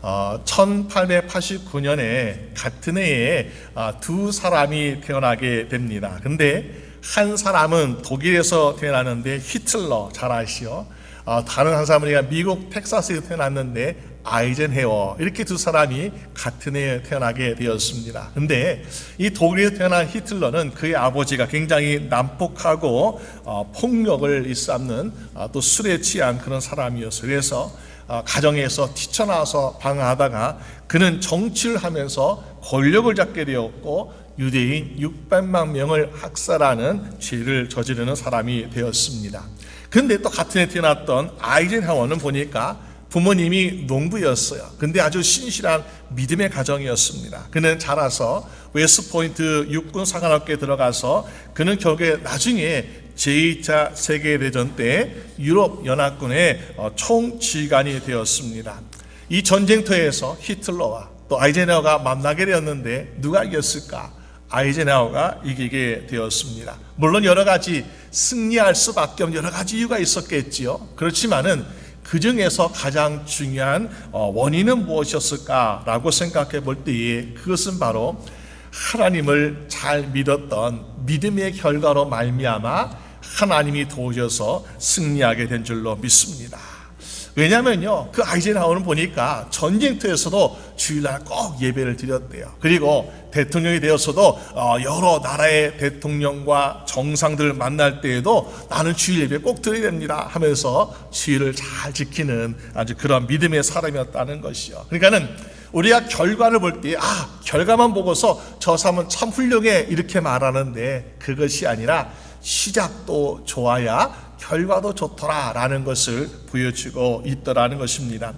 1889년에 같은 해에 두 사람이 태어나게 됩니다. 근데 한 사람은 독일에서 태어났는데 히틀러, 잘 아시죠? 다른 한 사람은 미국 텍사스에서 태어났는데 아이젠하워, 이렇게 두 사람이 같은 해에 태어나게 되었습니다. 근데 이 독일에서 태어난 히틀러는 그의 아버지가 굉장히 난폭하고 폭력을 일삼는 또 술에 취한 그런 사람이었어요. 그래서 가정에서 뛰쳐나와서 방황하다가 그는 정치를 하면서 권력을 잡게 되었고 유대인 600만 명을 학살하는 죄를 저지르는 사람이 되었습니다. 근데 또 같은 해 태어났던 아이젠하워는 보니까 부모님이 농부였어요. 근데 아주 신실한 믿음의 가정이었습니다. 그는 자라서 웨스트포인트 육군 사관학교에 들어가서 그는 결국에 나중에 제2차 세계대전 때 유럽 연합군의 총지휘관이 되었습니다. 이 전쟁터에서 히틀러와 또 아이젠하워가 만나게 되었는데 누가 이겼을까? 아이젠하워가 이기게 되었습니다. 물론 여러 가지 승리할 수밖에 없는 여러 가지 이유가 있었겠지요. 그렇지만은 그 중에서 가장 중요한 원인은 무엇이었을까라고 생각해 볼 때에 그것은 바로 하나님을 잘 믿었던 믿음의 결과로 말미암아 하나님이 도우셔서 승리하게 된 줄로 믿습니다. 왜냐면요, 그 아이젠하워는 보니까 전쟁터에서도 주일날 꼭 예배를 드렸대요. 그리고 대통령이 되었어도 여러 나라의 대통령과 정상들을 만날 때에도 나는 주일 예배 꼭 드려야 됩니다 하면서 주일을 잘 지키는 아주 그런 믿음의 사람이었다는 것이요. 그러니까는 우리가 결과를 볼 때 결과만 보고서 저 사람은 참 훌륭해 이렇게 말하는데 그것이 아니라 시작도 좋아야 결과도 좋더라라는 것을 보여주고 있더라는 것입니다.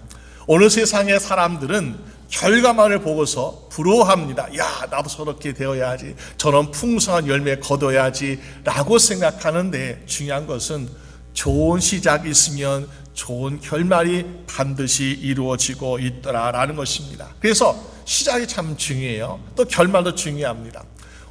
오늘 세상의 사람들은 결과만을 보고서 부러워합니다. 야, 나도 저렇게 되어야지, 저런 풍성한 열매 거둬야지 라고 생각하는데 중요한 것은 좋은 시작이 있으면 좋은 결말이 반드시 이루어지고 있더라라는 것입니다. 그래서 시작이 참 중요해요. 또 결말도 중요합니다.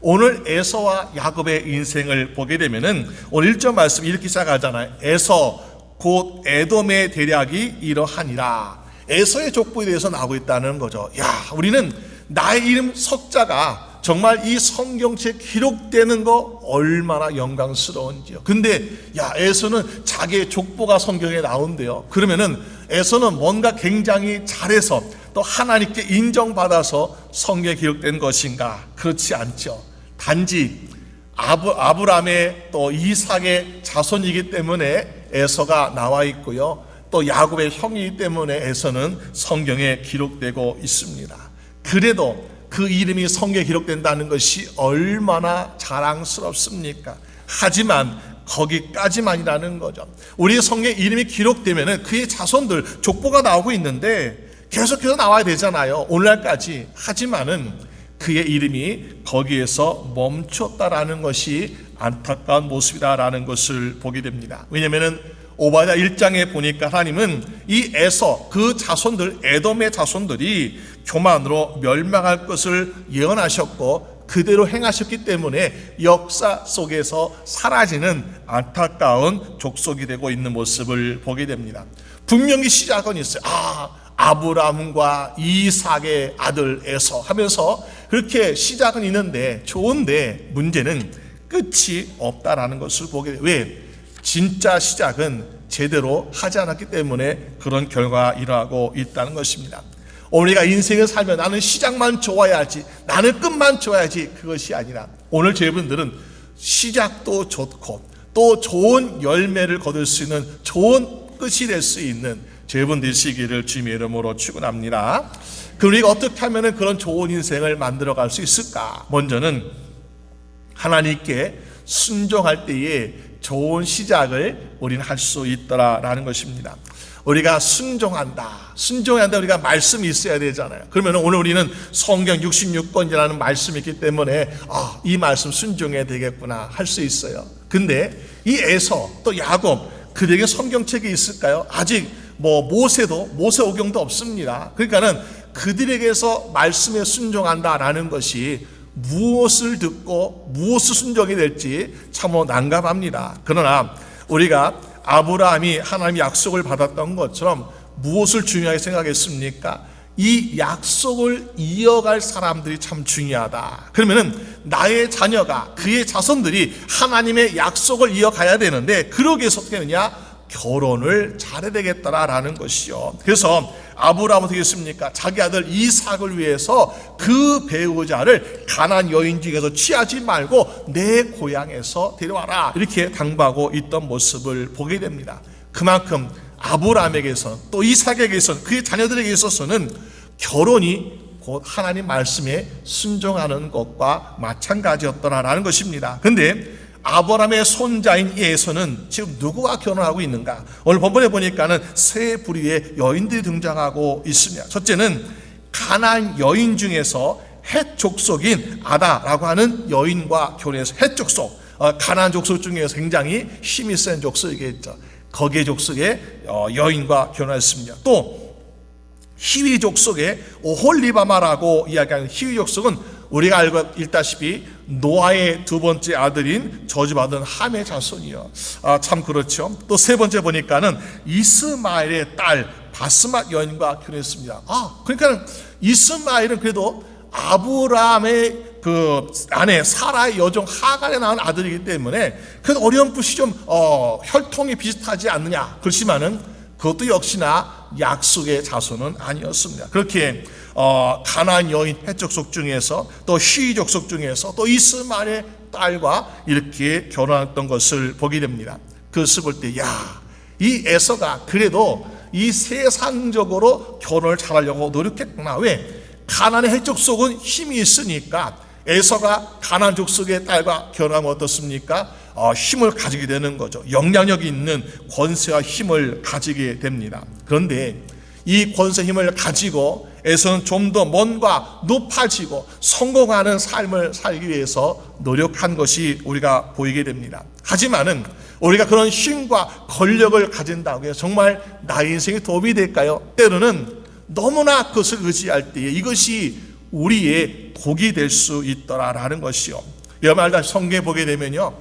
오늘 에서와 야곱의 인생을 보게 되면은 오늘 1절 말씀 이렇게 시작하잖아요. 에서 곧 에돔의 대략이 이러하니라. 에서의 족보에 대해서 나오고 있다는 거죠. 우리는 나의 이름 석자가 정말 이 성경책에 기록되는 거 얼마나 영광스러운지요. 근데 에서는 자기의 족보가 성경에 나온대요. 그러면은 에서는 뭔가 굉장히 잘해서 또 하나님께 인정받아서 성경에 기록된 것인가? 그렇지 않죠. 단지 아브라함의 또 이삭의 자손이기 때문에 에서가 나와 있고요. 또 야곱의 형이기 때문에 에서는 성경에 기록되고 있습니다. 그래도 그 이름이 성경에 기록된다는 것이 얼마나 자랑스럽습니까? 하지만 거기까지만이라는 거죠. 우리의 성경에 이름이 기록되면 그의 자손들 족보가 나오고 있는데 계속해서 나와야 되잖아요. 오늘날까지. 하지만은 그의 이름이 거기에서 멈췄다라는 것이 안타까운 모습이다라는 것을 보게 됩니다. 왜냐하면 오바댜 1장에 보니까 하나님은 이 에서 그 자손들, 에돔의 자손들이 교만으로 멸망할 것을 예언하셨고 그대로 행하셨기 때문에 역사 속에서 사라지는 안타까운 족속이 되고 있는 모습을 보게 됩니다. 분명히 시작은 있어요. 아브라함과 이삭의 아들 에서 하면서 그렇게 시작은 있는데 좋은데 문제는 끝이 없다라는 것을 보게 돼요. 왜? 진짜 시작은 제대로 하지 않았기 때문에 그런 결과가 일어나고 있다는 것입니다. 우리가 인생을 살면 나는 시작만 좋아야지, 나는 끝만 좋아야지, 그것이 아니라 오늘 저희분들은 시작도 좋고 또 좋은 열매를 거둘 수 있는 좋은 끝이 될 수 있는 저희분 되시기를 주님의 이름으로 축원합니다. 그럼 우리가 어떻게 하면 그런 좋은 인생을 만들어갈 수 있을까? 먼저는 하나님께 순종할 때에 좋은 시작을 우리는 할 수 있더라라는 것입니다. 우리가 순종한다. 우리가 말씀이 있어야 되잖아요. 그러면 오늘 우리는 성경 66권이라는 말씀이 있기 때문에 이 말씀 순종해야 되겠구나 할 수 있어요. 근데 이 에서 또 야곱 그들에게 성경책이 있을까요? 아직 모세 오경도 없습니다. 그러니까는 그들에게서 말씀에 순종한다라는 것이 무엇을 듣고 무엇을 순종이 될지 참으로 난감합니다. 그러나 우리가 아브라함이 하나님의 약속을 받았던 것처럼 무엇을 중요하게 생각했습니까? 이 약속을 이어갈 사람들이 참 중요하다. 그러면은 나의 자녀가, 그의 자손들이 하나님의 약속을 이어가야 되는데, 그러기 위해서 어떻게 하느냐? 결혼을 잘해야 되겠다라는 것이요. 그래서 아브라함은 어떻게 했습니까? 자기 아들 이삭을 위해서 그 배우자를 가나안 여인 중에서 취하지 말고 내 고향에서 데려와라, 이렇게 당부하고 있던 모습을 보게 됩니다. 그만큼 아브라함에게서 또 이삭에게서 그의 자녀들에게 있어서는 결혼이 곧 하나님 말씀에 순종하는 것과 마찬가지였더라라는 것입니다. 근데 아브라함의 손자인 에서는 지금 누구와 결혼하고 있는가? 오늘 본문에 보니까는 세 부류의 여인들이 등장하고 있습니다. 첫째는 가나안 여인 중에서 헷 족속인 아다라고 하는 여인과 결혼해서, 헷 족속, 가나안 족속 중에서 굉장히 힘이 센 족속이겠죠. 거기에 족속의 여인과 결혼했습니다. 또 히위 족속의 오홀리바마라고 이야기하는 히위 족속은 우리가 알고 있다시피 노아의 두 번째 아들인 저주받은 함의 자손이요. 참 그렇죠. 또 세 번째 보니까는 이스마엘의 딸 바스맛 여인과 결혼했습니다. 그러니까 이스마엘은 그래도 아브라함의 그 아내 사라의 여종 하갈에 낳은 아들이기 때문에 그 어렴풋이 좀 혈통이 비슷하지 않느냐. 그렇지만은 그것도 역시나 약속의 자손은 아니었습니다. 그렇게 가나안 여인 헷 족속 중에서 또 히위 족속 중에서 또 이스마엘의 딸과 이렇게 결혼했던 것을 보게 됩니다. 그것을 볼 때 이 에서가 그래도 이 세상적으로 결혼을 잘하려고 노력했구나. 왜? 가나안의 헷 족속은 힘이 있으니까 에서가 가나안 족속의 딸과 결혼하면 어떻습니까? 힘을 가지게 되는 거죠. 영향력이 있는 권세와 힘을 가지게 됩니다. 그런데 이 권세 힘을 가지고 에서는 좀 더 뭔가 높아지고 성공하는 삶을 살기 위해서 노력한 것이 우리가 보이게 됩니다. 하지만은 우리가 그런 힘과 권력을 가진다고 해서 정말 나의 인생에 도움이 될까요? 때로는 너무나 그것을 의지할 때에 이것이 우리의 독이 될 수 있더라라는 것이요. 여러분 알다시피 성경에 보게 되면요,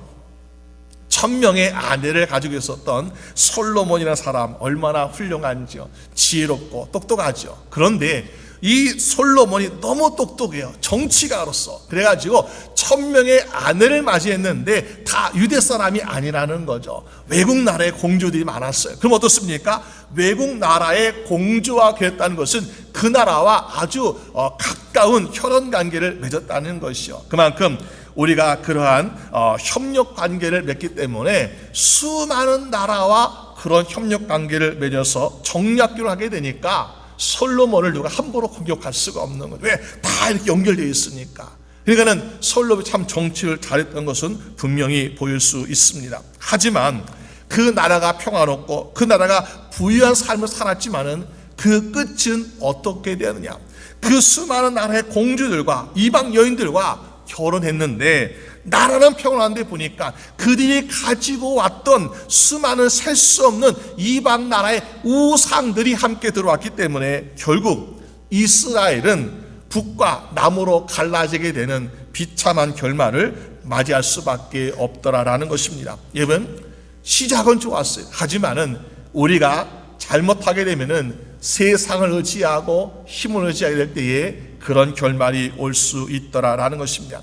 1000명의 아내를 가지고 있었던 솔로몬이라는 사람 얼마나 훌륭한지요. 지혜롭고 똑똑하죠. 그런데 이 솔로몬이 너무 똑똑해요. 정치가로서. 그래가지고 1000명의 아내를 맞이했는데 다 유대 사람이 아니라는 거죠. 외국 나라의 공주들이 많았어요. 그럼 어떻습니까? 외국 나라의 공주와 결혼했다는 것은 그 나라와 아주 가까운 혈연 관계를 맺었다는 것이요. 그만큼 우리가 그러한 협력 관계를 맺기 때문에 수많은 나라와 그런 협력 관계를 맺어서 정략교를 하게 되니까 솔로몬을 누가 함부로 공격할 수가 없는 거예요. 왜? 다 이렇게 연결되어 있으니까. 그러니까는 솔로몬이 참 정치를 잘했던 것은 분명히 보일 수 있습니다. 하지만 그 나라가 평화롭고 그 나라가 부유한 삶을 살았지만은 그 끝은 어떻게 되느냐? 그 수많은 나라의 공주들과 이방 여인들과 결혼했는데 나라는 평온한데 보니까 그들이 가지고 왔던 수많은 셀 수 없는 이방 나라의 우상들이 함께 들어왔기 때문에 결국 이스라엘은 북과 남으로 갈라지게 되는 비참한 결말을 맞이할 수밖에 없더라라는 것입니다. 여러분, 시작은 좋았어요. 하지만은 우리가 잘못하게 되면은 세상을 의지하고 힘을 의지하게 될 때에 그런 결말이 올 수 있더라라는 것입니다.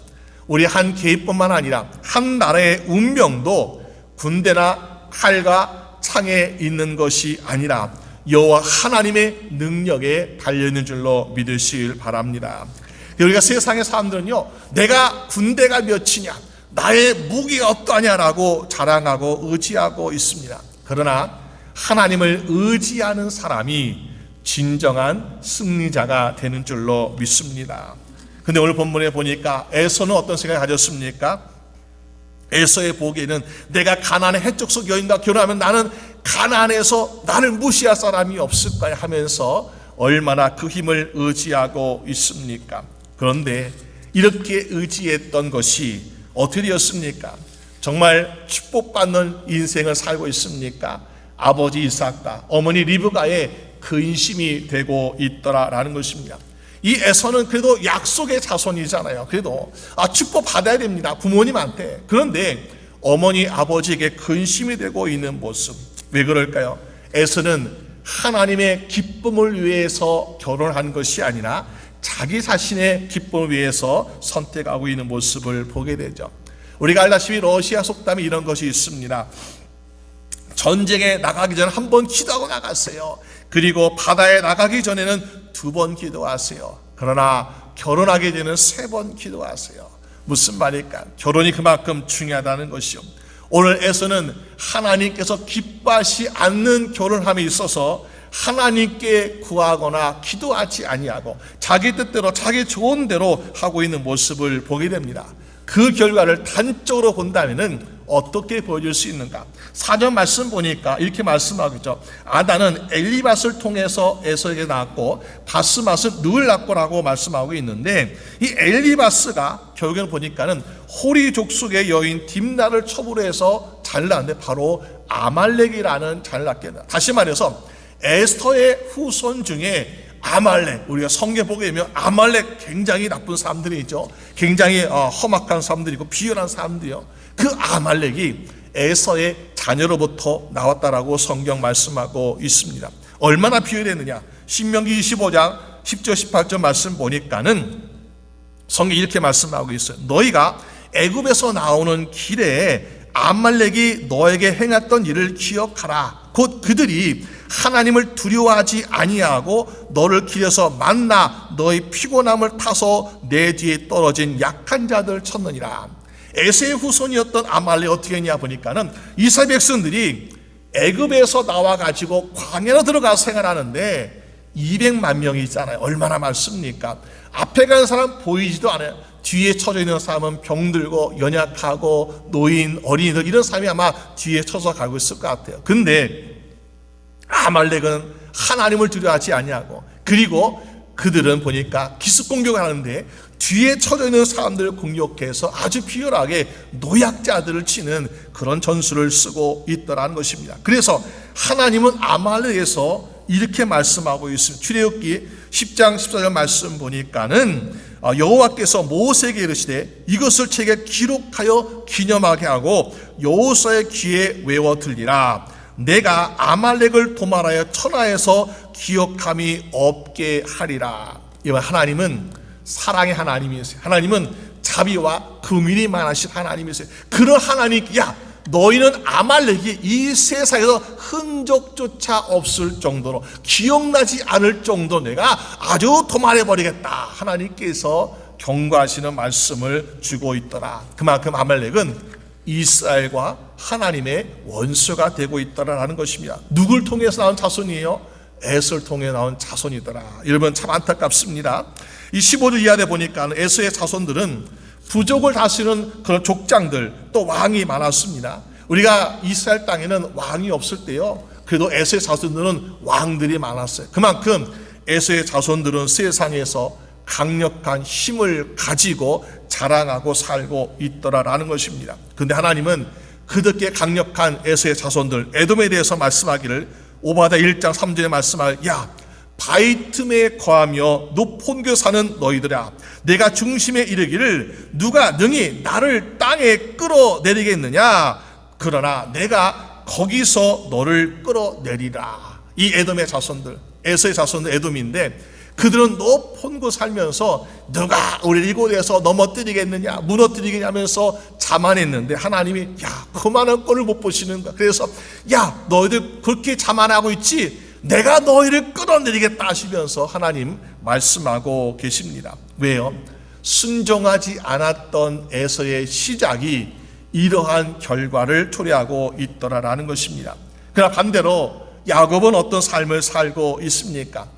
우리 한 개인뿐만 아니라 한 나라의 운명도 군대나 칼과 창에 있는 것이 아니라 여호와 하나님의 능력에 달려있는 줄로 믿으시길 바랍니다. 우리가 세상의 사람들은요, 내가 군대가 몇이냐, 나의 무기가 어떠하냐라고 자랑하고 의지하고 있습니다. 그러나 하나님을 의지하는 사람이 진정한 승리자가 되는 줄로 믿습니다. 근데 오늘 본문에 보니까 에서는 어떤 생각을 가졌습니까? 에서의 보기에는 내가 가나안의 헷 족속 여인과 결혼하면 나는 가나안에서 나를 무시할 사람이 없을 거야 하면서 얼마나 그 힘을 의지하고 있습니까? 그런데 이렇게 의지했던 것이 어떻게 되었습니까? 정말 축복받는 인생을 살고 있습니까? 아버지 이삭과 어머니 리브가의 근심이 되고 있더라라는 것입니다. 이 에서는 그래도 약속의 자손이잖아요. 그래도 축복 받아야 됩니다, 부모님한테. 그런데 어머니 아버지에게 근심이 되고 있는 모습, 왜 그럴까요? 에서는 하나님의 기쁨을 위해서 결혼한 것이 아니라 자기 자신의 기쁨을 위해서 선택하고 있는 모습을 보게 되죠. 우리가 알다시피 러시아 속담에 이런 것이 있습니다. 전쟁에 나가기 전에 한 번 기도하고 나갔어요. 그리고 바다에 나가기 전에는 2번 기도하세요. 그러나 결혼하게 되는 3번 기도하세요. 무슨 말일까? 결혼이 그만큼 중요하다는 것이요. 오늘에서는 하나님께서 기뻐하시 않는 결혼함에 있어서 하나님께 구하거나 기도하지 아니하고 자기 뜻대로 자기 좋은 대로 하고 있는 모습을 보게 됩니다. 그 결과를 단적으로 본다면은 어떻게 보여줄 수 있는가? 4절 말씀 보니까 이렇게 말씀하겠죠. 아다는 엘리바스를 통해서 에서에게 낳았고 바스맛은 누을 낳고라고 말씀하고 있는데, 이 엘리바스가 결국에는 보니까는 호리 족속의 여인 딥나를 첩으로 해서 잘 낳았는데 바로 아말렉이라는 잘 낳게 된다. 다시 말해서 에스더의 후손 중에 아말렉, 우리가 성경 보게 되면 아말렉 굉장히 나쁜 사람들이 있죠. 굉장히 험악한 사람들이고 비열한 사람들이요. 그 아말렉이 에서의 자녀로부터 나왔다라고 성경 말씀하고 있습니다. 얼마나 비열했느냐? 신명기 25장 10절 18절 말씀 보니까는 성경이 이렇게 말씀하고 있어요. 너희가 애굽에서 나오는 길에 아말렉이 너에게 행했던 일을 기억하라. 곧 그들이 하나님을 두려워하지 아니하고 너를 길에서 만나 너희 피곤함을 타서 내 뒤에 떨어진 약한 자들 쳤느니라. 에세의 후손이었던 아말렉이 어떻게 했냐 보니까는 이스라엘 백성들이 애굽에서 나와가지고 광야로 들어가서 생활하는데 200만 명이 있잖아요. 얼마나 많습니까? 앞에 가는 사람 보이지도 않아요. 뒤에 쳐져 있는 사람은 병들고 연약하고 노인, 어린이들 이런 사람이 아마 뒤에 쳐서 가고 있을 것 같아요. 근데 아말렉은 하나님을 두려워하지 아니하고, 그리고 그들은 보니까 기습 공격을 하는데 뒤에 쳐져 있는 사람들을 공격해서 아주 비열하게 노약자들을 치는 그런 전술을 쓰고 있더라는 것입니다. 그래서 하나님은 아말렉에서 이렇게 말씀하고 있습니다. 출애굽기 10장 14절 말씀 보니까는 여호와께서 모세에게 이르시되 이것을 책에 기록하여 기념하게 하고 여호수아의 귀에 외워 들리라. 내가 아말렉을 도말하여 천하에서 기억함이 없게 하리라. 이번 하나님은 사랑의 하나님이세요. 하나님은 자비와 긍휼이 많으신 하나님이세요. 그런 하나님, 야 너희는 아말렉이 이 세상에서 흔적조차 없을 정도로, 기억나지 않을 정도로 내가 아주 도말해버리겠다. 하나님께서 경고하시는 말씀을 주고 있더라. 그만큼 아말렉은 이스라엘과 하나님의 원수가 되고 있더라라는 것입니다. 누굴 통해서 나온 자손이에요? 에서를 통해 나온 자손이더라. 여러분 참 안타깝습니다. 이 15절 이하에 보니까 에서의 자손들은 부족을 다스리는 그런 족장들, 또 왕이 많았습니다. 우리가 이스라엘 땅에는 왕이 없을 때요, 그래도 에서의 자손들은 왕들이 많았어요. 그만큼 에서의 자손들은 세상에서 강력한 힘을 가지고 자랑하고 살고 있더라라는 것입니다. 그런데 하나님은 그렇게 강력한 에서의 자손들 에돔에 대해서 말씀하기를 오바다 1장 3절에 말씀할, 야 바위 틈에 거하며 높은 곳에 사는 너희들아, 내가 중심에 이르기를 누가 능히 나를 땅에 끌어내리겠느냐? 그러나 내가 거기서 너를 끌어내리라. 이 에돔의 자손들, 에서의 자손들 에돔인데, 그들은 높은 곳 살면서 누가 우리를 이곳에서 넘어뜨리겠느냐, 무너뜨리겠냐면서 자만했는데 하나님이 야 그만한 꼴을 못 보시는가. 그래서 야 너희들 그렇게 자만하고 있지, 내가 너희를 끌어내리겠다 하시면서 하나님 말씀하고 계십니다. 왜요? 순종하지 않았던 에서의 시작이 이러한 결과를 초래하고 있더라라는 것입니다. 그러나 반대로 야곱은 어떤 삶을 살고 있습니까?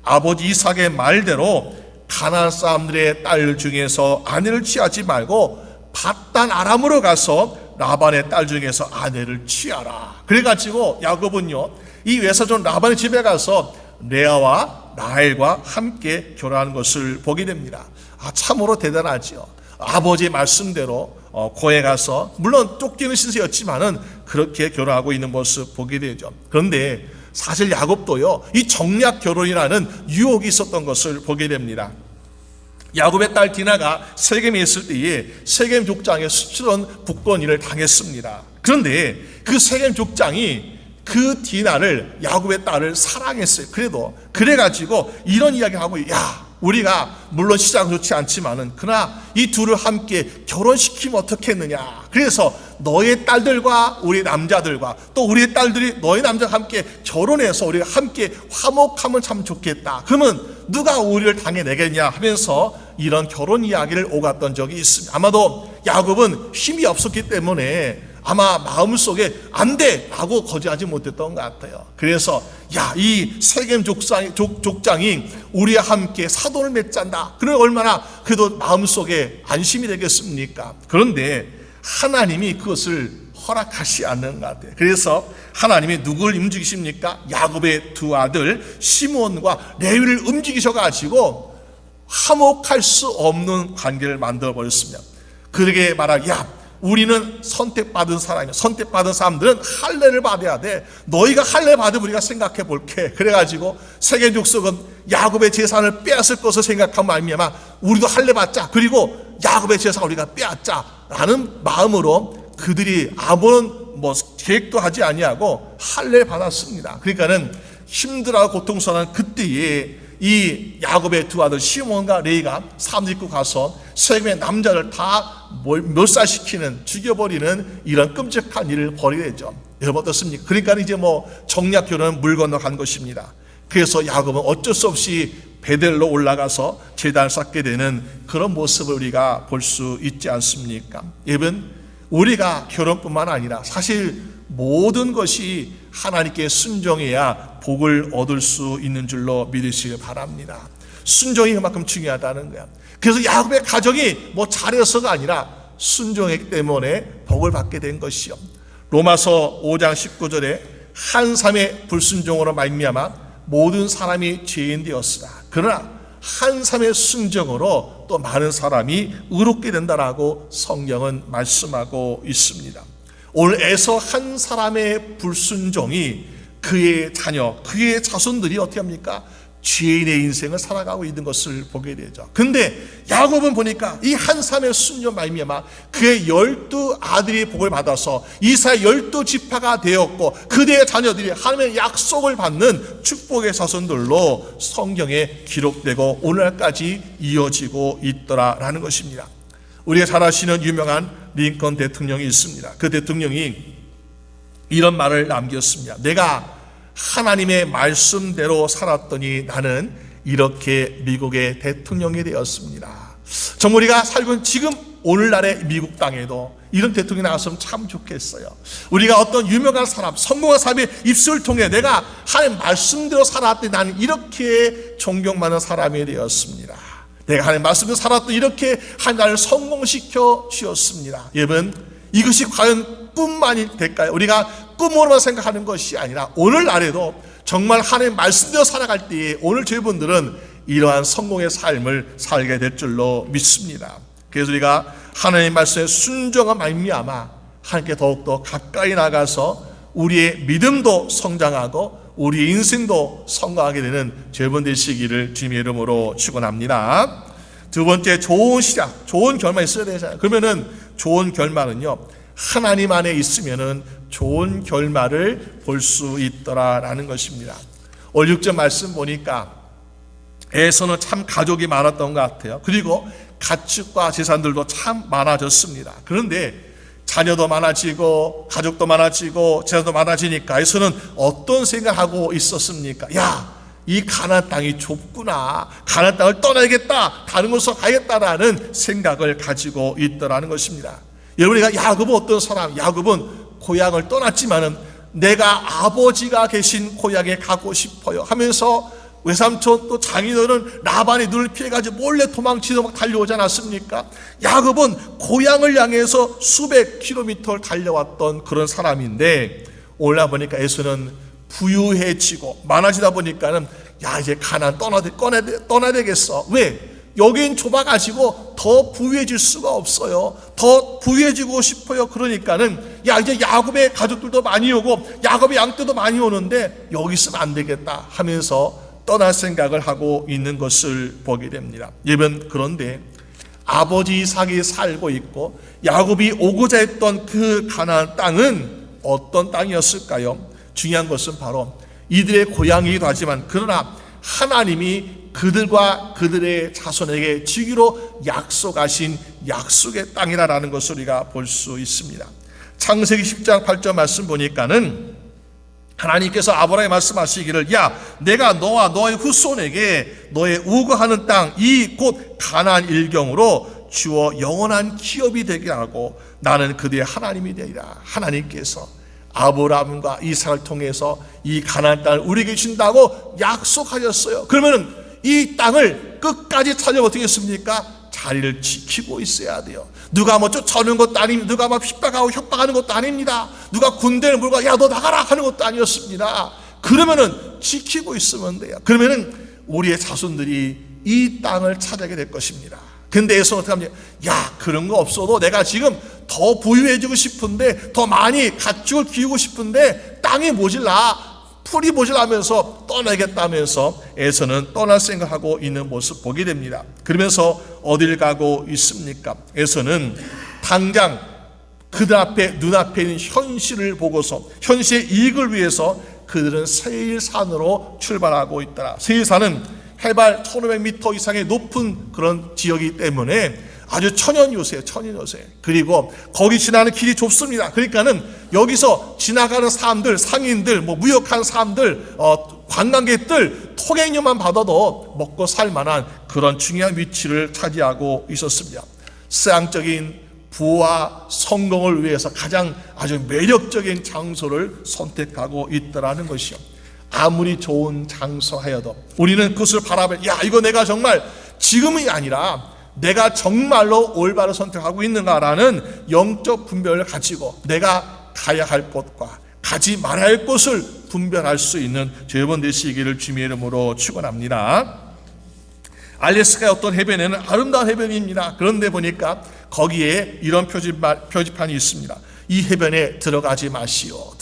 아버지 이삭의 말대로 가나안 사람들의 딸 중에서 아내를 취하지 말고 밧단 아람으로 가서 라반의 딸 중에서 아내를 취하라. 그래가지고 야곱은요, 이 외사촌 라반의 집에 가서 레아와 라헬과 함께 결혼하는 것을 보게 됩니다. 참으로 대단하지요. 아버지의 말씀대로 고에 가서, 물론 쫓기는 신세였지만은 그렇게 결혼하고 있는 모습 보게 되죠. 그런데 사실 야곱도요, 이 정략 결혼이라는 유혹이 있었던 것을 보게 됩니다. 야곱의 딸 디나가 세겜에 있을 때에 세겜 족장의 수치스러운 북권위를 당했습니다. 그런데 그 세겜 족장이 그 디나를, 야곱의 딸을 사랑했어요. 그래가지고 이런 이야기하고, 야, 우리가 물론 시장 좋지 않지만은 그러나 이 둘을 함께 결혼시키면 어떻겠느냐. 그래서 너의 딸들과 우리 남자들과 또 우리의 딸들이 너의 남자와 함께 결혼해서 우리가 함께 화목하면 참 좋겠다. 그러면 누가 우리를 당해내겠냐 하면서 이런 결혼 이야기를 오갔던 적이 있습니다. 아마도 야곱은 힘이 없었기 때문에 아마 마음속에 안 돼! 라고 거절하지 못했던 것 같아요. 그래서 이 세겜 족장이 우리와 함께 사돈을 맺잔다. 그럼 얼마나 그래도 마음속에 안심이 되겠습니까? 그런데 하나님이 그것을 허락하지 않는 것 같아요. 그래서 하나님이 누굴 움직이십니까? 야곱의 두 아들 시므온과 레위를 움직이셔가지고 화목할 수 없는 관계를 만들어버렸습니다. 그에게 말하기, 우리는 선택받은 사람이야. 선택받은 사람들은 할례를 받아야 돼. 너희가 할례 받으면 우리가 생각해 볼게. 그래가지고 세겜 족속은 야곱의 재산을 빼앗을 것을 생각하면 말미암아 우리도 할례 받자. 그리고 야곱의 재산을 우리가 빼앗자라는 마음으로 그들이 아무런 계획도 하지 아니하고 할례를 받았습니다. 그러니까는 힘들어하고 고통스러운 그때에 이 야곱의 두 아들 시몬과 레이가 사람들 입고 가서 세겜의 남자를 다 멸살시키는, 죽여버리는 이런 끔찍한 일을 벌이게 되죠. 여러분 어떻습니까? 그러니까 이제 정략 결혼은 물 건너간 것입니다. 그래서 야곱은 어쩔 수 없이 베델로 올라가서 제단을 쌓게 되는 그런 모습을 우리가 볼 수 있지 않습니까? 여러분, 우리가 결혼뿐만 아니라 사실 모든 것이 하나님께 순종해야 복을 얻을 수 있는 줄로 믿으시길 바랍니다. 순종이 그만큼 중요하다는 거야. 그래서 야곱의 가정이 잘해서가 아니라 순종했기 때문에 복을 받게 된 것이요. 로마서 5장 19절에 한 사람의 불순종으로 말미암아 모든 사람이 죄인 되었으나 그러나 한 사람의 순종으로 또 많은 사람이 의롭게 된다라고 성경은 말씀하고 있습니다. 오늘 에서 한 사람의 불순종이 그의 자녀, 그의 자손들이 어떻게 합니까? 죄인의 인생을 살아가고 있는 것을 보게 되죠. 근데 야곱은 보니까 이 한 사람의 순종 말미암아 그의 12 아들이 복을 받아서 이스라엘 12지파가 되었고 그들의 자녀들이 하나님의 약속을 받는 축복의 자손들로 성경에 기록되고 오늘날까지 이어지고 있더라라는 것입니다. 우리가 잘 아시는 유명한 링컨 대통령이 있습니다. 그 대통령이 이런 말을 남겼습니다. 내가 하나님의 말씀대로 살았더니 나는 이렇게 미국의 대통령이 되었습니다. 정말 우리가 살고 있는 지금 오늘날의 미국 땅에도 이런 대통령이 나왔으면 참 좋겠어요. 우리가 어떤 유명한 사람, 성공한 사람의 입술을 통해 내가 하나님 말씀대로 살았더니 나는 이렇게 존경받는 사람이 되었습니다. 내가 하나님 말씀대로 살았더니 이렇게 하나님 나를 성공시켜 주었습니다. 여러분, 이것이 과연 꿈만이 될까요? 우리가 꿈으로만 생각하는 것이 아니라 오늘날에도 정말 하나님 말씀대로 살아갈 때에 오늘 저희분들은 이러한 성공의 삶을 살게 될 줄로 믿습니다. 그래서 우리가 하나님 말씀에 순종한 말미암아 하나님께 더욱더 가까이 나가서 우리의 믿음도 성장하고 우리 인생도 성공하게 되는 저희분 되시기를 주님의 이름으로 축원합니다. 두 번째, 좋은 시작, 좋은 결말이 있어야 되잖아요. 그러면은 좋은 결말은요, 하나님 안에 있으면은 좋은 결말을 볼 수 있더라라는 것입니다. 오늘 6절 말씀 보니까 에서는 참 가족이 많았던 것 같아요. 그리고 가축과 재산들도 참 많아졌습니다. 그런데 자녀도 많아지고 가족도 많아지고 재산도 많아지니까 에서는 어떤 생각하고 있었습니까? 이 가나안 땅이 좁구나. 가나안 땅을 떠나야겠다. 다른 곳으로 가야겠다라는 생각을 가지고 있더라는 것입니다. 여러분, 야곱은 어떤 사람? 야곱은 고향을 떠났지만은 내가 아버지가 계신 고향에 가고 싶어요 하면서 외삼촌 또 장인어른 라반이 눈을 피해가지고 몰래 도망치도록 달려오지 않았습니까? 야곱은 고향을 향해서 수백 킬로미터를 달려왔던 그런 사람인데 오늘 보니까 에서는 부유해지고 많아지다 보니까는 이제 가나안 떠나야 되겠어. 왜? 여긴 좁아가지고 더 부유해질 수가 없어요. 더 부유해지고 싶어요. 그러니까는 이제 야곱의 가족들도 많이 오고 야곱의 양떼도 많이 오는데 여기 있으면 안 되겠다 하면서 떠날 생각을 하고 있는 것을 보게 됩니다. 여러분, 그런데 아버지 이삭이 살고 있고 야곱이 오고자 했던 그 가나안 땅은 어떤 땅이었을까요? 중요한 것은 바로 이들의 고향이기도 하지만 그러나 하나님이 그들과 그들의 자손에게 주기로 약속하신 약속의 땅이라는 것을 우리가 볼 수 있습니다. 창세기 10장 8절 말씀 보니까는 하나님께서 아브라함에 말씀하시기를 야 내가 너와 너의 후손에게 너의 우거하는 땅 이 곧 가나안 일경으로 주어 영원한 기업이 되게 하고 나는 그들의 하나님이 되리라. 하나님께서 아브라함과 이삭을 통해서 이 가나안 땅을 우리에게 주신다고 약속하셨어요. 그러면은 이 땅을 끝까지 찾아 어떻게 했습니까? 자리를 지키고 있어야 돼요. 누가 뭐 쫓아오는 것도 아닙니다. 누가 막 핍박하고 협박하는 것도 아닙니다. 누가 군대를 물고 야 너 나가라 하는 것도 아니었습니다. 그러면은 지키고 있으면 돼요. 그러면은 우리의 자손들이 이 땅을 차지하게 될 것입니다. 근데 에서 어떻게 합니까? 야 그런 거 없어도 내가 지금 더 부유해지고 싶은데 더 많이 가축을 키우고 싶은데 땅이 모질라 풀이 모질라면서 떠나겠다면서 에서는 떠날 생각하고 있는 모습 보게 됩니다. 그러면서 어딜 가고 있습니까? 에서는 당장 그들 앞에 눈앞에 있는 현실을 보고서 현실의 이익을 위해서 그들은 세일산으로 출발하고 있더라. 세일산은 해발 1500m 이상의 높은 그런 지역이기 때문에 아주 천연 요새. 그리고 거기 지나는 길이 좁습니다. 그러니까는 여기서 지나가는 사람들, 상인들, 뭐 무역한 사람들, 관광객들 통행료만 받아도 먹고 살 만한 그런 중요한 위치를 차지하고 있었습니다. 서양적인 부와 성공을 위해서 가장 아주 매력적인 장소를 선택하고 있더라는 것이요. 아무리 좋은 장소하여도 우리는 그것을 바라보면 야 이거 내가 정말 지금이 아니라 내가 정말로 올바른 선택하고 있는가라는 영적 분별을 가지고 내가 가야 할 곳과 가지 말아야 할 곳을 분별할 수 있는 여러분 되시기를 주님의 이름으로 축원합니다. 알래스카의 어떤 해변에는 아름다운 해변입니다. 그런데 보니까 거기에 이런 표지판이 있습니다. 이 해변에 들어가지 마시오.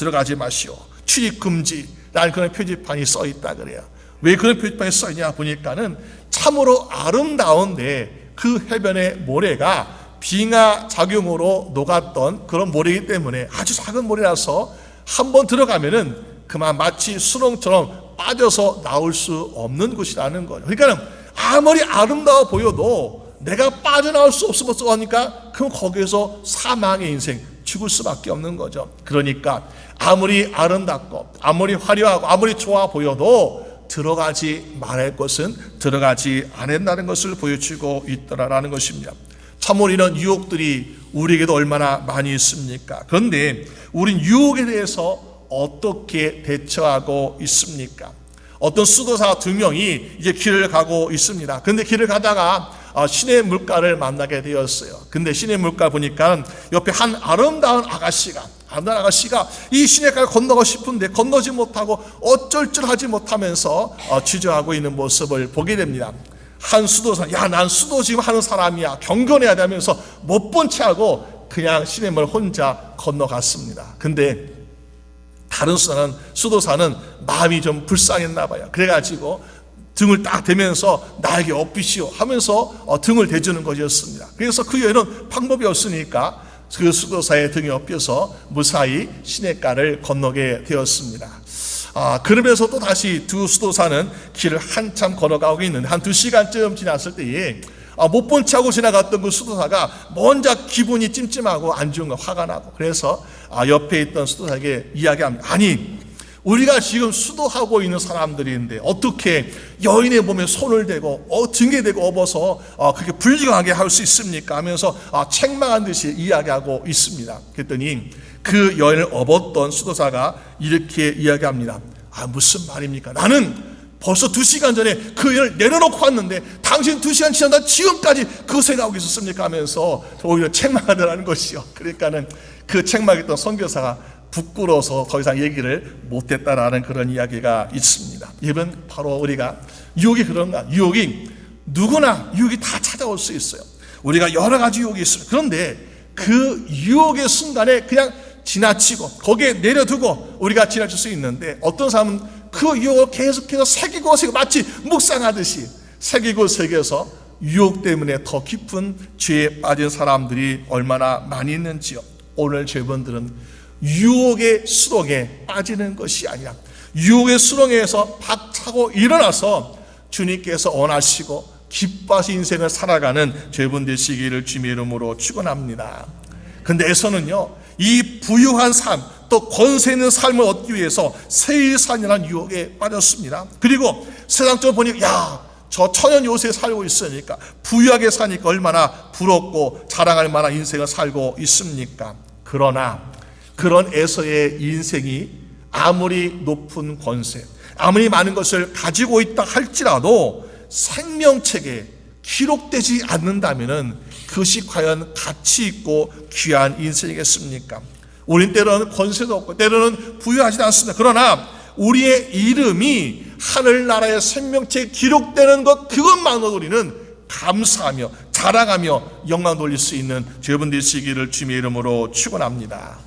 출입 금지라는 그런 표지판이 써 있다 그래요. 왜 그런 표지판이 써 있냐 보니까는 참으로 아름다운데 그 해변의 모래가 빙하 작용으로 녹았던 그런 모래이기 때문에 아주 작은 모래라서 한번 들어가면은 그만 마치 수렁처럼 빠져서 나올 수 없는 곳이라는 거죠. 그러니까 아무리 아름다워 보여도 내가 빠져나올 수 없을 것 하니까 그럼 거기에서 사망의 인생 죽을 수밖에 없는 거죠. 그러니까 아무리 아름답고 아무리 화려하고 아무리 좋아 보여도 들어가지 말아야 할 것은 들어가지 않는다는 것을 보여주고 있더라라는 것입니다. 참으로 이런 유혹들이 우리에게도 얼마나 많이 있습니까? 그런데 우린 유혹에 대해서 어떻게 대처하고 있습니까? 어떤 수도사 2명이 이제 길을 가고 있습니다. 그런데 길을 가다가 시내 물가를 만나게 되었어요. 근데 시내 물가 보니까 옆에 한 아름다운 아가씨가 이 시내가를 건너고 싶은데 건너지 못하고 어쩔 줄 하지 못하면서 주저하고 있는 모습을 보게 됩니다. 한 수도사, 야, 난 수도 지금 하는 사람이야. 경건해야 되면서 못 본 채 하고 그냥 시내물 혼자 건너갔습니다. 근데 다른 수도사는 마음이 좀 불쌍했나 봐요. 그래가지고 등을 딱 대면서 나에게 업비시오 하면서 등을 대주는 것이었습니다. 그래서 그 여인은 방법이 없으니까 그 수도사의 등에 업혀서 무사히 시냇가를 건너게 되었습니다. 그러면서 또 다시 두 수도사는 길을 한참 걸어가고 있는데 한 2시간쯤 지났을 때에 못 본 채 하고 지나갔던 그 수도사가 먼저 기분이 찜찜하고 안 좋은 거 화가 나고 그래서 옆에 있던 수도사에게 이야기합니다. 아니 우리가 지금 수도하고 있는 사람들인데 어떻게 여인의 몸에 손을 대고 등에 대고 업어서 그렇게 불리하게 할 수 있습니까? 하면서 책망한 듯이 이야기하고 있습니다. 그랬더니 그 여인을 업었던 수도사가 이렇게 이야기합니다. 무슨 말입니까? 나는 벌써 2시간 전에 그 여인을 내려놓고 왔는데 당신 2시간 지나다 지금까지 그거 생각하고 있었습니까? 하면서 오히려 책망하더라는 것이요. 그러니까는 그 책망했던 선교사가 부끄러워서 더 이상 얘기를 못했다라는 그런 이야기가 있습니다. 이번 바로 우리가 유혹이 그런가? 유혹이 누구나 유혹이 다 찾아올 수 있어요. 우리가 여러 가지 유혹이 있어요. 그런데 그 유혹의 순간에 그냥 지나치고 거기에 내려두고 우리가 지나칠 수 있는데 어떤 사람은 그 유혹을 계속해서 새기고 마치 묵상하듯이 새겨서 유혹 때문에 더 깊은 죄에 빠진 사람들이 얼마나 많이 있는지요. 오늘 여러분들은 유혹의 수렁에 빠지는 것이 아니라 유혹의 수렁에서 박차고 일어나서 주님께서 원하시고 기뻐하신 인생을 살아가는 여러분 되시기를 주님의 이름으로 축원합니다. 근데 에서는요, 이 부유한 삶, 또 권세 있는 삶을 얻기 위해서 세일산이라는 유혹에 빠졌습니다. 그리고 세상적으로 보니 저 천연 요새에 살고 있으니까, 부유하게 사니까 얼마나 부럽고 자랑할 만한 인생을 살고 있습니까? 그러나 그런 에서의 인생이 아무리 높은 권세, 아무리 많은 것을 가지고 있다 할지라도 생명책에 기록되지 않는다면 그것이 과연 가치 있고 귀한 인생이겠습니까? 우린 때로는 권세도 없고 때로는 부유하지 않습니다. 그러나 우리의 이름이 하늘나라의 생명책에 기록되는 것, 그것만으로 우리는 감사하며 자랑하며 영광 돌릴 수 있는 여러분 되시기를 주님의 이름으로 축원합니다.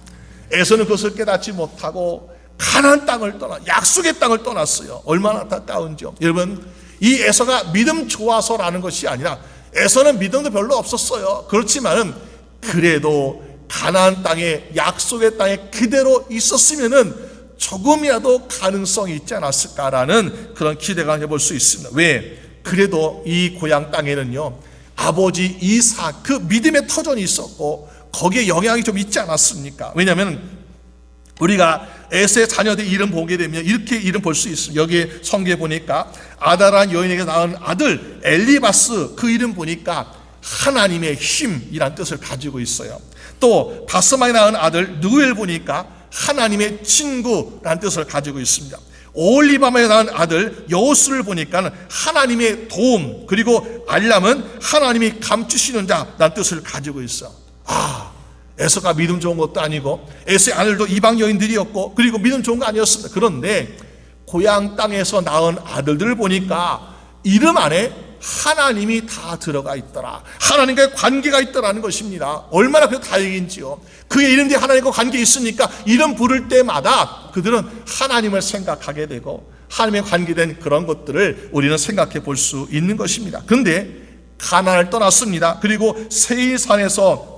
에서는 그것을 깨닫지 못하고 가나안 땅을 떠나 약속의 땅을 떠났어요. 얼마나 안타까운지요. 여러분, 이 에서가 믿음 좋아서라는 것이 아니라 에서는 믿음도 별로 없었어요. 그렇지만은 그래도 가나안 땅에, 약속의 땅에 그대로 있었으면은 조금이라도 가능성이 있지 않았을까라는 그런 기대가 해볼 수 있습니다. 왜? 그래도 이 고향 땅에는요, 아버지 이삭 그 믿음의 터전이 있었고 거기에 영향이 좀 있지 않았습니까? 왜냐하면 우리가 에서의 자녀들 이름 보게 되면 이렇게 이름 볼 수 있습니다. 여기 성경에 보니까 아다라는 여인에게 낳은 아들 엘리바스, 그 이름 보니까 하나님의 힘이란 뜻을 가지고 있어요. 또 바스마에 낳은 아들 누엘 보니까 하나님의 친구라는 뜻을 가지고 있습니다. 오홀리바마에 낳은 아들 여호수를 보니까 하나님의 도움, 그리고 알람은 하나님이 감추시는 자라는 뜻을 가지고 있어. 에서가 믿음 좋은 것도 아니고 에서의 아들도 이방 여인들이었고 그리고 믿음 좋은 거 아니었습니다. 그런데 고향 땅에서 낳은 아들들을 보니까 이름 안에 하나님이 다 들어가 있더라. 하나님과의 관계가 있더라는 것입니다. 얼마나 그 다행인지요. 그의 이름 뒤에 하나님과 관계 있으니까 이름 부를 때마다 그들은 하나님을 생각하게 되고 하나님에 관계된 그런 것들을 우리는 생각해 볼 수 있는 것입니다. 그런데 가나안을 떠났습니다. 그리고 세일산에서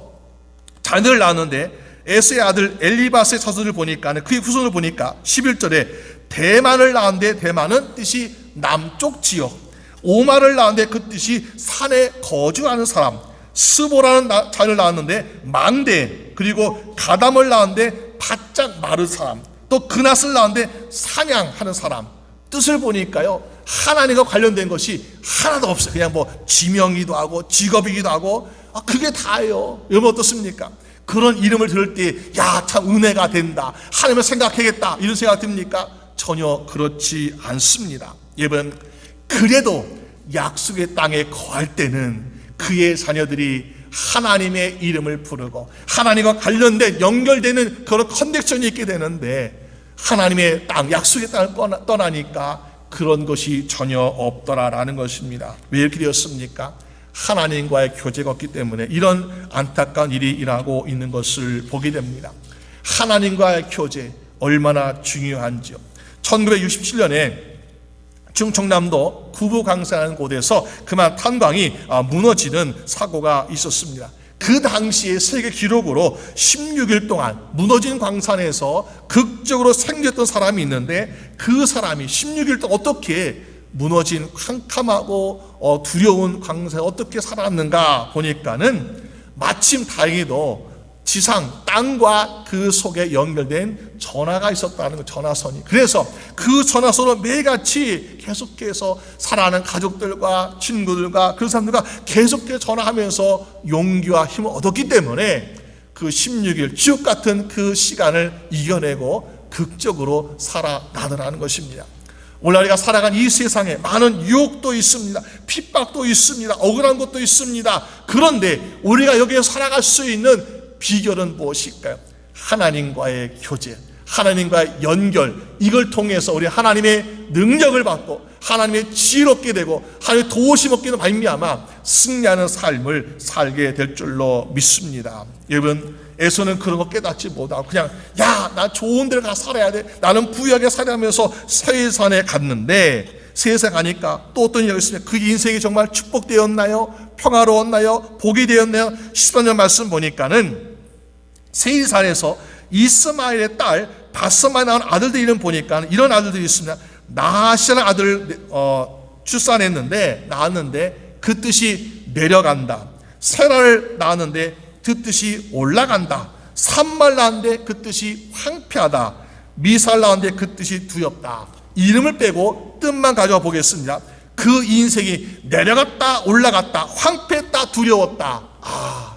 자녀를 낳았는데 에서의 아들 엘리바스의 자손을 보니까, 그의 후손을 보니까 11절에 대만을 낳았는데 대만은 뜻이 남쪽 지역, 오마를 낳았는데 그 뜻이 산에 거주하는 사람, 스보라는 자녀를 낳았는데 망대, 그리고 가담을 낳았는데 바짝 마른 사람, 또 그낫을 낳았는데 사냥하는 사람. 뜻을 보니까요, 하나님과 관련된 것이 하나도 없어요. 그냥 뭐 지명이기도 하고 직업이기도 하고 그게 다예요. 여러분 어떻습니까? 그런 이름을 들을 때 참 은혜가 된다, 하나님을 생각해야겠다, 이런 생각 듭니까? 전혀 그렇지 않습니다. 여러분, 그래도 약속의 땅에 거할 때는 그의 자녀들이 하나님의 이름을 부르고 하나님과 관련된 연결되는 그런 커넥션이 있게 되는데, 하나님의 땅, 약속의 땅을 떠나니까 그런 것이 전혀 없더라라는 것입니다. 왜 이렇게 되었습니까? 하나님과의 교제가 없기 때문에 이런 안타까운 일이 일어나고 있는 것을 보게 됩니다. 하나님과의 교제 얼마나 중요한지요. 1967년에 충청남도 구부강산하는 곳에서 그만 탄광이 무너지는 사고가 있었습니다. 그 당시에 세계 기록으로 16일 동안 무너진 광산에서 극적으로 생존했던 사람이 있는데, 그 사람이 16일 동안 어떻게 무너진 캄캄하고 두려운 광산에 어떻게 살았는가 보니까는 마침 다행히도 지상, 땅과 그 속에 연결된 전화가 있었다는 거, 전화선이. 그래서 그 전화선으로 매일같이 계속해서 살아가는 가족들과 친구들과 그 사람들과 계속해서 전화하면서 용기와 힘을 얻었기 때문에 그 16일 지옥 같은 그 시간을 이겨내고 극적으로 살아나더라는 것입니다. 오늘 우리가 살아간 이 세상에 많은 유혹도 있습니다. 핍박도 있습니다. 억울한 것도 있습니다. 그런데 우리가 여기에 살아갈 수 있는 비결은 무엇일까요? 하나님과의 교제, 하나님과의 연결, 이걸 통해서 우리 하나님의 능력을 받고 하나님의 지혜를 얻게 되고 하나님의 도우심 얻기는 말미암아 승리하는 삶을 살게 될 줄로 믿습니다. 여러분, 에서는 그런 거 깨닫지 못하고 그냥 나 좋은 데를 가서 살아야 돼, 나는 부유하게 살아가면서 세상에 갔는데, 세상에 가니까 또 어떤 일이 있습니까? 그 인생이 정말 축복되었나요? 평화로웠나요? 복이 되었나요? 13절 말씀 보니까는 세일산에서 이스마엘의 딸 바스마에 나온 아들들 이름 보니까 이런 아들들이 있습니다. 나하시라는 아들을 낳았는데 그 뜻이 내려간다. 세라를 낳았는데 그 뜻이 올라간다. 산말 낳았는데 그 뜻이 황폐하다. 미사를 낳았는데 그 뜻이 두렵다. 이름을 빼고 뜻만 가져와 보겠습니다. 그 인생이 내려갔다 올라갔다 황폐했다 두려웠다.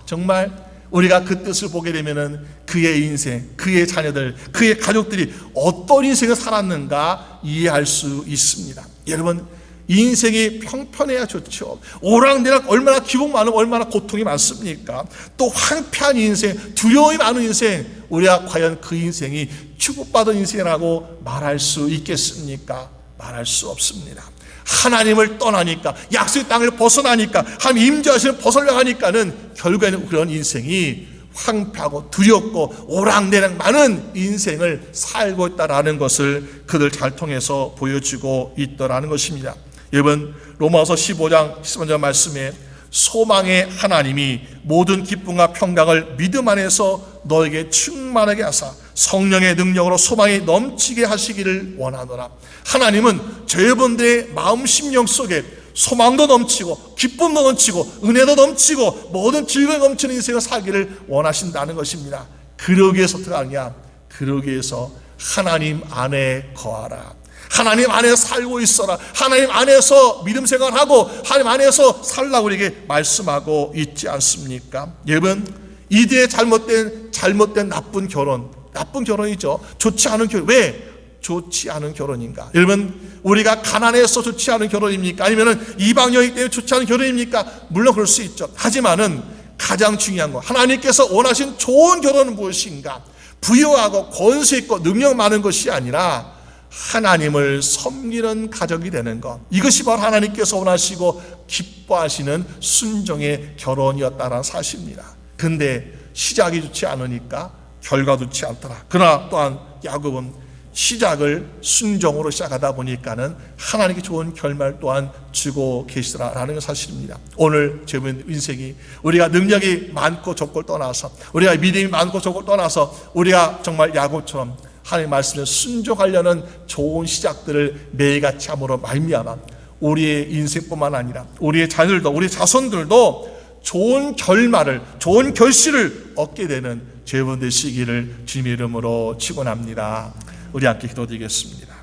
정말 우리가 그 뜻을 보게 되면은 그의 인생, 그의 자녀들, 그의 가족들이 어떤 인생을 살았는가 이해할 수 있습니다. 여러분, 인생이 평편해야 좋죠. 오락내락 얼마나 기복 많으면 얼마나 고통이 많습니까? 또 황폐한 인생, 두려움이 많은 인생, 우리가 과연 그 인생이 축복받은 인생이라고 말할 수 있겠습니까? 말할 수 없습니다. 하나님을 떠나니까, 약속의 땅을 벗어나니까, 하나님 임재하시는 벗어나가니까는 결국에는 그런 인생이 황폐하고 두렵고 오락내락 많은 인생을 살고 있다라는 것을 그들 잘 통해서 보여주고 있더라는 것입니다. 여러분, 로마서 15장 13절 말씀에 소망의 하나님이 모든 기쁨과 평강을 믿음 안에서 너에게 충만하게 하사 성령의 능력으로 소망이 넘치게 하시기를 원하노라. 하나님은 여러분들의 마음 심령 속에 소망도 넘치고 기쁨도 넘치고 은혜도 넘치고 모든 즐거움이 넘치는 인생을 살기를 원하신다는 것입니다. 그러기 위해서 어떻게 하냐? 그러기 위해서 하나님 안에 거하라. 하나님 안에 살고 있어라. 하나님 안에서 믿음 생활하고 하나님 안에서 살라고 우리에게 말씀하고 있지 않습니까? 여러분, 이들의 잘못된 나쁜 결혼이죠. 좋지 않은 결혼. 왜 좋지 않은 결혼인가? 여러분, 우리가 가난해서 좋지 않은 결혼입니까? 아니면은 이방여이기 때문에 좋지 않은 결혼입니까? 물론 그럴 수 있죠. 하지만은 가장 중요한 거, 하나님께서 원하신 좋은 결혼은 무엇인가? 부유하고 권세 있고 능력 많은 것이 아니라 하나님을 섬기는 가정이 되는 것, 이것이 바로 하나님께서 원하시고 기뻐하시는 순종의 결혼이었다는 사실입니다. 근데 시작이 좋지 않으니까 결과도 좋지 않더라. 그러나 또한 야곱은 시작을 순종으로 시작하다 보니까는 하나님께 좋은 결말 또한 주고 계시더라라는 사실입니다. 오늘 제 인생이 우리가 능력이 많고 적고를 떠나서, 우리가 믿음이 많고 적고를 떠나서 우리가 정말 야곱처럼 하나님의 말씀에 순종하려는 좋은 시작들을 매일같이 함으로 말미암아 우리의 인생뿐만 아니라 우리의 자녀들도, 우리의 자손들도 좋은 결말을, 좋은 결실을 얻게 되는 여러분 되시기를 주님의 이름으로 축원합니다. 우리 함께 기도드리겠습니다.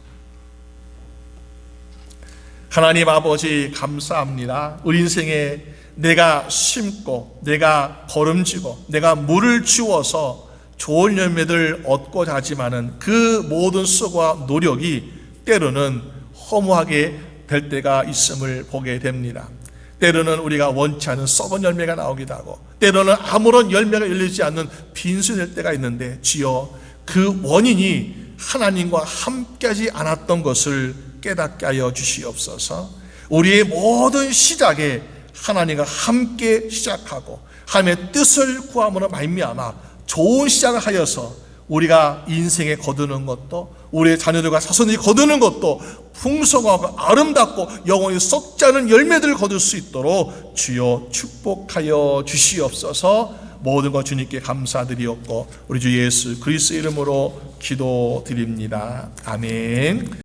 하나님 아버지, 감사합니다. 우리 인생에 내가 심고 내가 거름지고 내가 물을 주어서 좋은 열매를 얻고자 하지만은 그 모든 수고와 노력이 때로는 허무하게 될 때가 있음을 보게 됩니다. 때로는 우리가 원치 않은 썩은 열매가 나오기도 하고, 때로는 아무런 열매가 열리지 않는 빈순이 될 때가 있는데, 주여, 그 원인이 하나님과 함께하지 않았던 것을 깨닫게 하여 주시옵소서. 우리의 모든 시작에 하나님과 함께 시작하고 하나님의 뜻을 구함으로 말미암아 좋은 시작을 하여서 우리가 인생에 거두는 것도, 우리의 자녀들과 자손들이 거두는 것도 풍성하고 아름답고 영원히 썩지 않은 열매들을 거둘 수 있도록 주여 축복하여 주시옵소서. 모든 것 주님께 감사드리옵고 우리 주 예수 그리스도의 이름으로 기도드립니다. 아멘.